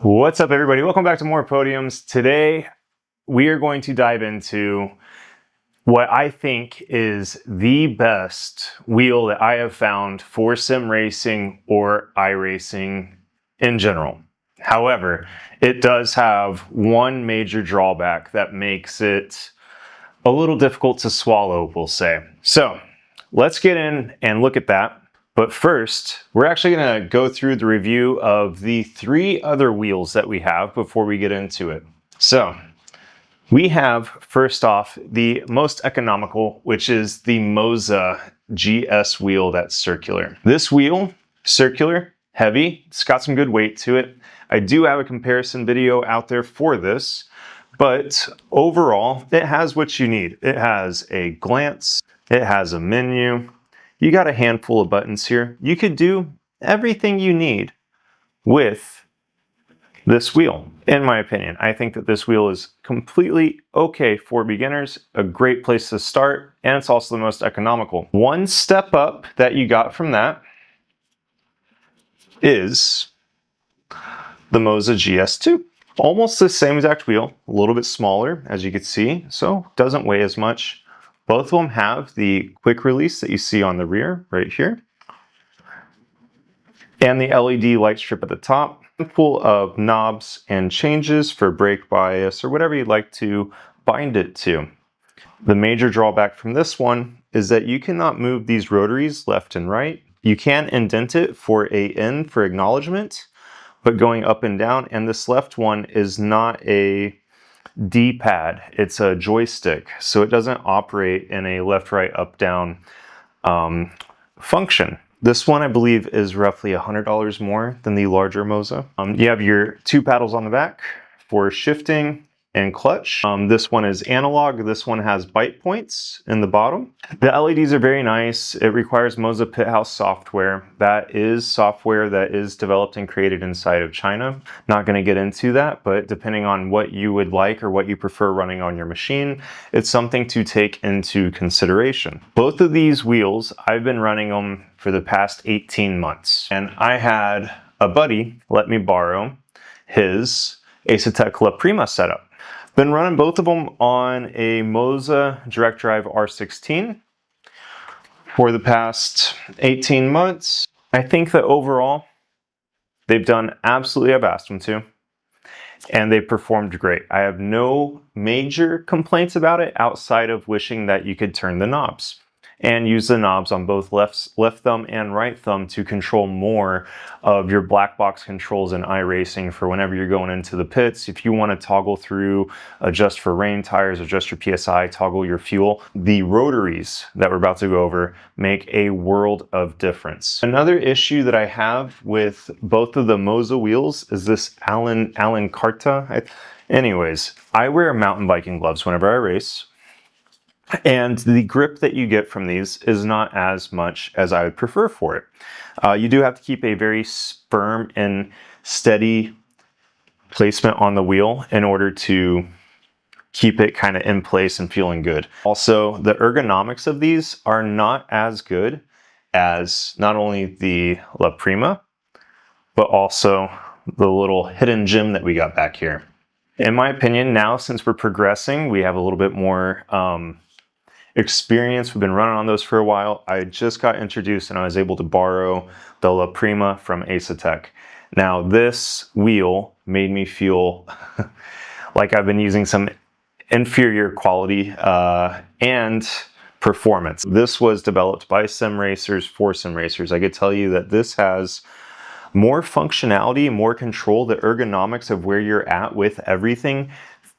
What's up, everybody? Welcome back to more podiums. Today we are going to dive into what I think is the best wheel that I have found for sim racing or iRacing in general. However, it does have one major drawback that makes it a little difficult to swallow, we'll say. So let's get in and look at that. But first, we're actually going to go through the review of the 3 other wheels that we have before we get into it. So we have, first off, the most economical, which is the Moza GS wheel that's circular. This wheel, circular, heavy, it's got some good weight to it. I do have a comparison video out there for this, but overall, it has what you need. It has a glance, it has a menu. You got a handful of buttons here. You could do everything you need with this wheel, in my opinion. I think that this wheel is completely okay for beginners, a great place to start, and it's also the most economical. One step up that you got from that is the Moza GS2. Almost the same exact wheel, a little bit smaller, as you can see, so doesn't weigh as much. Both of them have the quick release that you see on the rear, right here, and the LED light strip at the top, full of knobs and changes for brake bias or whatever you'd like to bind it to. The major drawback from this one is that you cannot move these rotaries left and right. You can indent it for a N for acknowledgement, but going up and down, and this left one is not a D-pad, it's a joystick, so it doesn't operate in a left, right, up, down function. This one, I believe, is roughly $100 more than the larger Moza. You have your 2 paddles on the back for shifting and clutch. This one is analog. This one has bite points in the bottom. The LEDs are very nice. It requires Moza Pithouse software. That is software that is developed and created inside of China. Not going to get into that, but depending on what you would like or what you prefer running on your machine, it's something to take into consideration. Both of these wheels, I've been running them for the past 18 months, and I had a buddy let me borrow his Asetek La Prima setup. Been running both of them on a Moza Direct Drive R16 for the past 18 months. I think that overall, they've done absolutely I've asked them to, and they performed great. I have no major complaints about it outside of wishing that you could turn the knobs and use the knobs on both left thumb and right thumb to control more of your black box controls in iRacing for whenever you're going into the pits. If you want to toggle through, adjust for rain tires, adjust your PSI, toggle your fuel, the rotaries that we're about to go over make a world of difference. Another issue that I have with both of the Moza wheels is this Allen Carta. Anyways, I wear mountain biking gloves whenever I race, and the grip that you get from these is not as much as I would prefer for it. You do have to keep a very firm and steady placement on the wheel in order to keep it kind of in place and feeling good. Also, the ergonomics of these are not as good as not only the La Prima, but also the little hidden gem that we got back here. In my opinion, now since we're progressing, we have a little bit more experience. We've been running on those for a while. I just got introduced and I was able to borrow the La Prima from Asetek. Now this wheel made me feel like I've been using some inferior quality and performance. This was developed by sim racers for sim racers. I could tell you that this has more functionality, more control. The ergonomics of where you're at with everything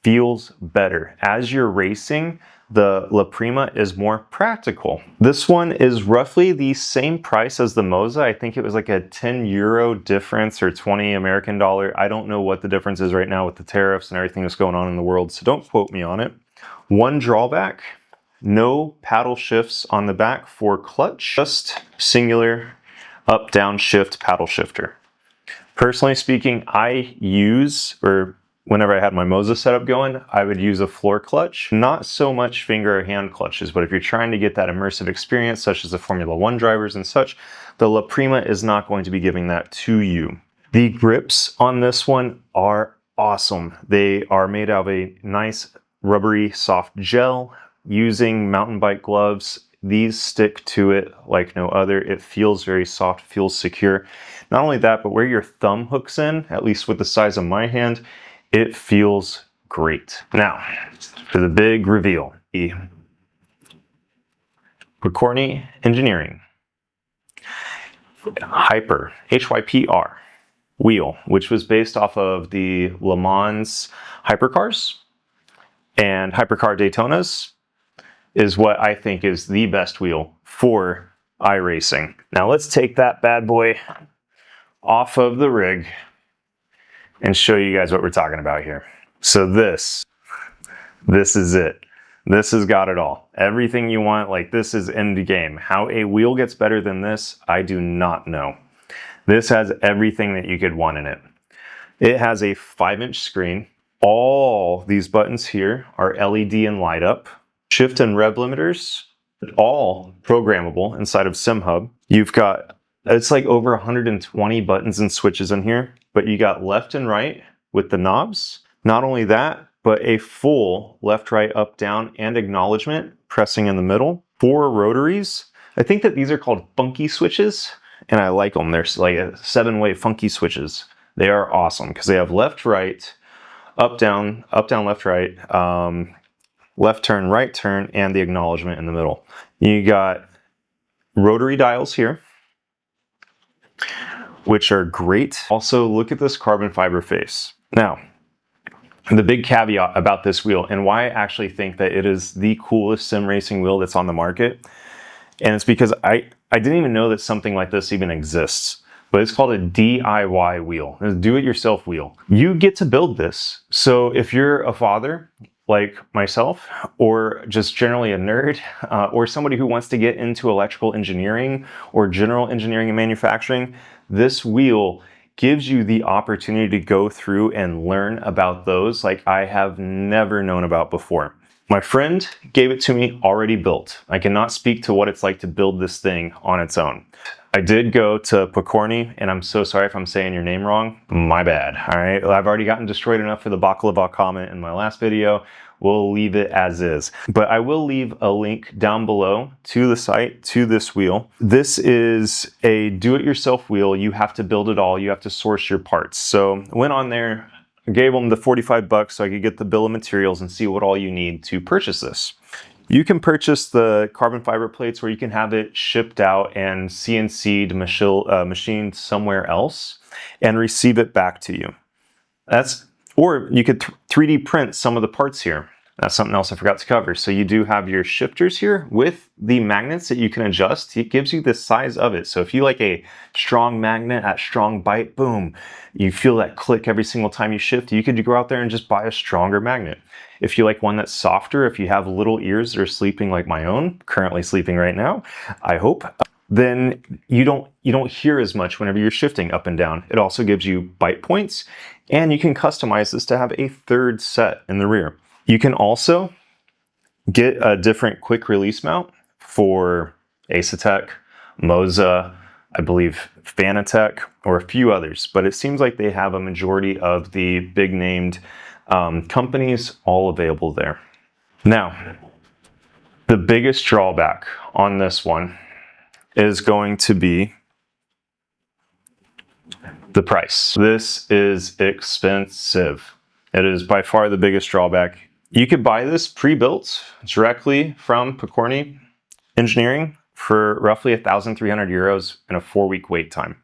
feels better. As you're racing, the La Prima is more practical. This one is roughly the same price as the Moza. I think it was like a 10 euro difference or 20 American dollar. I don't know what the difference is right now with the tariffs and everything that's going on in the world, so don't quote me on it. One drawback, no paddle shifts on the back for clutch, just singular up, down, shift, paddle shifter. Personally speaking, I use, or whenever I had my Moza setup going, I would use a floor clutch, not so much finger or hand clutches, but if you're trying to get that immersive experience, such as the Formula One drivers and such, the La Prima is not going to be giving that to you. The grips on this one are awesome. They are made out of a nice rubbery soft gel using mountain bike gloves. These stick to it like no other. It feels very soft, feels secure. Not only that, but where your thumb hooks in, at least with the size of my hand, it feels great. Now, for the big reveal, the Pokorni Engineering HYP-R wheel, which was based off of the Le Mans hypercars and hypercar Daytonas, is what I think is the best wheel for iRacing. Now let's take that bad boy off of the rig and show you guys what we're talking about here. So this is it. This has got it all. Everything you want, like this is in the game. How a wheel gets better than this, I do not know. This has everything that you could want in it. It has a 5-inch screen. All these buttons here are LED and light up. Shift and rev limiters, all programmable inside of SimHub. You've got, it's like over 120 buttons and switches in here, but you got left and right with the knobs. Not only that, but a full left, right, up, down, and acknowledgement pressing in the middle. 4 rotaries. I think that these are called funky switches, and I like them. They're like 7-way funky switches. They are awesome because they have left, right, up, down, left, right, left turn, right turn, and the acknowledgement in the middle. You got rotary dials here, which are great. Also, look at this carbon fiber face. Now, the big caveat about this wheel and why I actually think that it is the coolest sim racing wheel that's on the market, and it's because I didn't even know that something like this even exists, but it's called a DIY wheel. It's a do-it-yourself wheel. You get to build this. So if you're a father, like myself, or just generally a nerd, or somebody who wants to get into electrical engineering or general engineering and manufacturing, this wheel gives you the opportunity to go through and learn about those like I have never known about before. My friend gave it to me already built. I cannot speak to what it's like to build this thing on its own. I did go to Pokorni, and I'm so sorry if I'm saying your name wrong. My bad, all right? I've already gotten destroyed enough for the baklava comment in my last video. We'll leave it as is. But I will leave a link down below to the site, to this wheel. This is a do-it-yourself wheel. You have to build it all. You have to source your parts. So I went on there, gave them the 45 bucks so I could get the bill of materials and see what all you need to purchase this. You can purchase the carbon fiber plates, where you can have it shipped out and CNC'd, machined somewhere else and receive it back to you. Or you could 3D print some of the parts here. That's something else I forgot to cover. So you do have your shifters here with the magnets that you can adjust. It gives you the size of it. So if you like a strong magnet at strong bite, boom, you feel that click every single time you shift, you could go out there and just buy a stronger magnet. If you like one that's softer, if you have little ears that are sleeping like my own, currently sleeping right now, I hope, then you don't hear as much whenever you're shifting up and down. It also gives you bite points, and you can customize this to have a 3rd set in the rear. You can also get a different quick release mount for Asetek, Moza, I believe Fanatec, or a few others, but it seems like they have a majority of the big named companies all available there. Now, the biggest drawback on this one is going to be the price. This is expensive. It is by far the biggest drawback. You could buy this pre-built directly from Pokorni Engineering for roughly 1,300 euros in a 4-week wait time.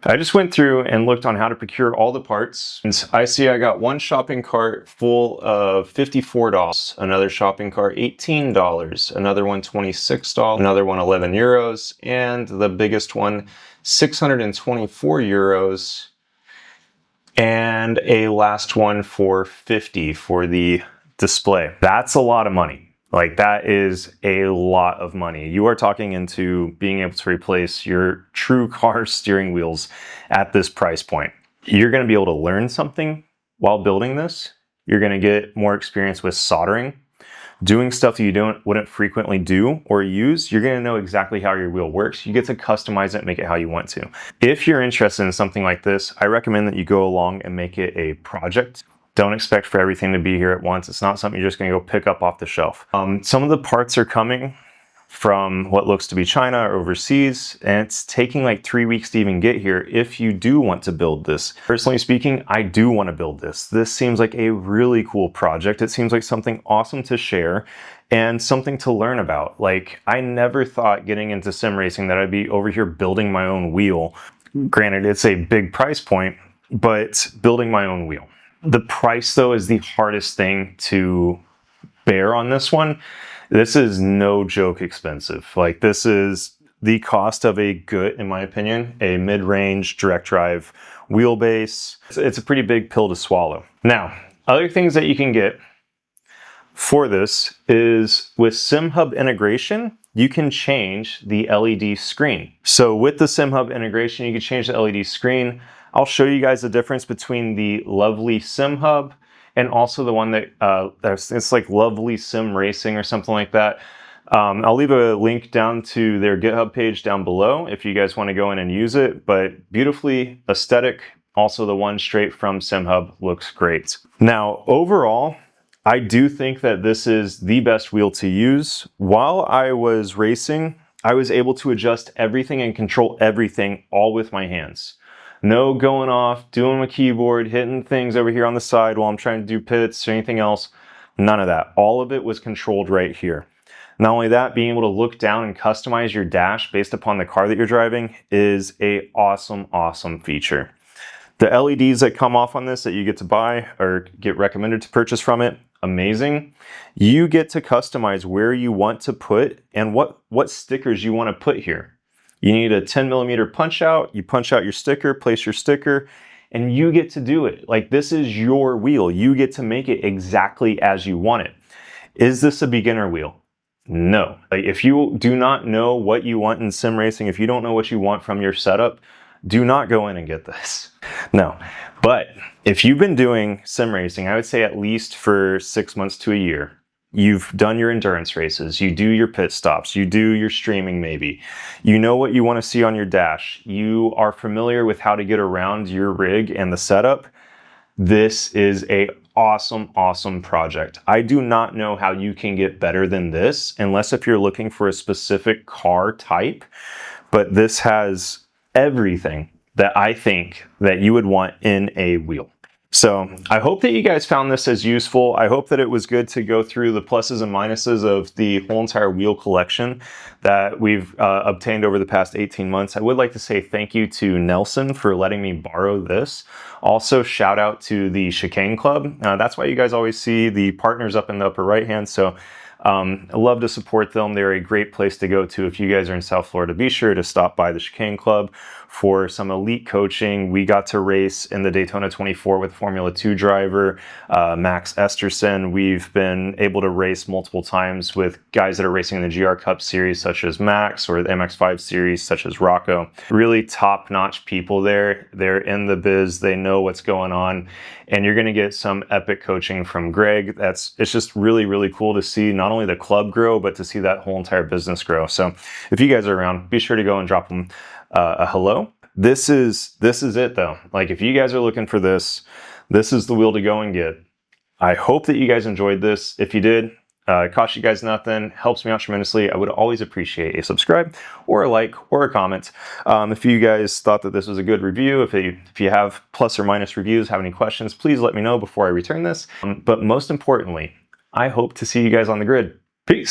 I just went through and looked on how to procure all the parts. And I see I got one shopping cart full of $54, another shopping cart $18, another one $26, another one 11 euros, and the biggest one 624 euros, and a last one for 50 for the display. That's a lot of money. Like, that is a lot of money. You are talking into being able to replace your true car steering wheels at this price point. You're going to be able to learn something while building this. You're going to get more experience with soldering. doing stuff that you wouldn't frequently do or use, you're going to know exactly how your wheel works. You get to customize it and make it how you want to. If you're interested in something like this, I recommend that you go along and make it a project. Don't expect for everything to be here at once. It's not something you're just going to go pick up off the shelf. Some of the parts are coming from what looks to be China or overseas, and it's taking like 3 weeks to even get here if you do want to build this. Personally speaking, I do want to build this. This seems like a really cool project. It seems like something awesome to share and something to learn about. Like, I never thought getting into sim racing that I'd be over here building my own wheel. Granted, it's a big price point, but building my own wheel. The price, though, is the hardest thing to bear on this one. This is no joke expensive. Like, this is the cost of a good, in my opinion, a mid-range direct drive wheelbase. It's a pretty big pill to swallow. Now, other things that you can get for this is with SimHub integration, you can change the LED screen. So with the SimHub integration, you can change the LED screen. I'll show you guys the difference between the lovely SimHub and also the one that it's like Lovely Sim Racing or something like that. I'll leave a link down to their GitHub page down below if you guys want to go in and use it, but beautifully aesthetic. Also, the one straight from SimHub looks great. Now, overall, I do think that this is the best wheel to use. While I was racing, I was able to adjust everything and control everything all with my hands. No going off, doing my keyboard, hitting things over here on the side while I'm trying to do pits or anything else. None of that. All of it was controlled right here. Not only that, being able to look down and customize your dash based upon the car that you're driving is a awesome, awesome feature. The LEDs that come off on this that you get to buy or get recommended to purchase from it, amazing. You get to customize where you want to put and what stickers you want to put here. You need a 10mm punch out, you punch out your sticker, place your sticker, and you get to do it. Like, this is your wheel. You get to make it exactly as you want it. Is this a beginner wheel? No. Like, if you do not know what you want in sim racing, if you don't know what you want from your setup, do not go in and get this. No. But if you've been doing sim racing, I would say at least for 6 months to a year, you've done your endurance races, you do your pit stops, you do your streaming maybe. You know what you want to see on your dash. You are familiar with how to get around your rig and the setup. This is a awesome, awesome project. I do not know how you can get better than this, unless if you're looking for a specific car type, but this has everything that I think that you would want in a wheel. So I hope that you guys found this as useful. I hope that it was good to go through the pluses and minuses of the whole entire wheel collection that we've obtained over the past 18 months. I would like to say thank you to Nelson for letting me borrow this. Also, shout out to the Chicane Club. That's why you guys always see the partners up in the upper right hand. So I love to support them. They're a great place to go to if you guys are in South Florida. Be sure to stop by the Chicane Club for some elite coaching. We got to race in the Daytona 24 with Formula 2 driver Max Esterson. We've been able to race multiple times with guys that are racing in the GR Cup series such as Max, or the MX5 series such as Rocco. Really top-notch people there. They're in the biz. They know what's going on. And you're going to get some epic coaching from Greg. It's just really, really cool to see not only the club grow, but to see that whole entire business grow. So if you guys are around, be sure to go and drop them a hello. This is it though. Like, if you guys are looking for this, this is the wheel to go and get. I hope that you guys enjoyed this. If you did, it costs you guys nothing, helps me out tremendously. I would always appreciate a subscribe or a like or a comment. If you guys thought that this was a good review, if you have plus or minus reviews, have any questions, please let me know before I return this. But most importantly, I hope to see you guys on the grid. Peace.